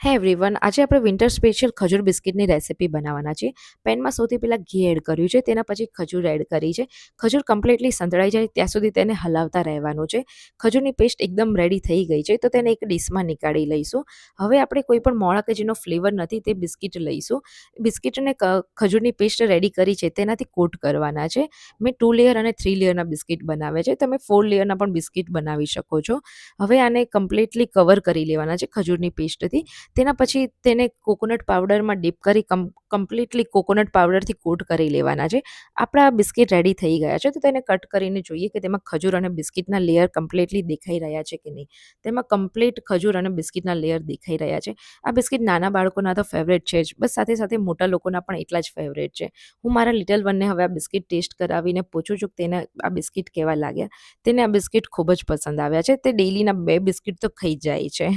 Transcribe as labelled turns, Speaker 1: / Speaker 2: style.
Speaker 1: હે એવરીવન, આજે આપણે વિન્ટર સ્પેશિયલ ખજૂર બિસ્કિટની રેસિપી બનાવવાના છીએ. પેનમાં સૌથી પહેલાં ઘી એડ કર્યું છે, તેના પછી ખજૂર એડ કરી છે. ખજૂર કમ્પ્લીટલી સંતળાઈ જાય ત્યાં સુધી તેને હલાવતા રહેવાનું છે. ખજૂરની પેસ્ટ એકદમ રેડી થઈ ગઈ છે, તો તેને એક ડીશમાં નીકાળી લઈશું. હવે આપણે કોઈ પણ મોળા કે જેનો ફ્લેવર નથી તે બિસ્કિટ લઈશું. બિસ્કિટને ખજૂરની પેસ્ટ રેડી કરી છે તેનાથી કોટ કરવાના છે. મેં 2 લેયર અને 3 લેયરના બિસ્કિટ બનાવ્યા છે. તમે 4 લેયરના પણ બિસ્કિટ બનાવી શકો છો. હવે આને કમ્પ્લીટલી કવર કરી લેવાના છે ખજૂરની પેસ્ટથી. તેના પછી તેને કોકોનટ પાવડરમાં ડીપ કરી કમ્પ્લીટલી કોકોનટ પાવડરથી કોટ કરી લેવાના છે. આપણા બિસ્કિટ રેડી થઈ ગયા છે, તો તેને કટ કરીને જોઈએ કે તેમાં ખજૂર અને બિસ્કિટના લેયર કમ્પ્લીટલી દેખાઈ રહ્યા છે કે નહીં. તેમાં કમ્પ્લીટ ખજૂર અને બિસ્કિટના લેયર દેખાઈ રહ્યા છે. આ બિસ્કિટ નાના બાળકોના તો ફેવરેટ છે જ, બસ સાથે સાથે મોટા લોકોના પણ એટલા જ ફેવરેટ છે. હું મારા લિટલ વનને હવે આ બિસ્કિટ ટેસ્ટ કરાવીને પૂછું છું કે તેને આ બિસ્કિટ કેવા લાગ્યા. તેને આ બિસ્કિટ ખૂબ જ પસંદ આવ્યા છે. તે ડેઈલીના 2 બિસ્કિટ તો ખાઈ જાય છે.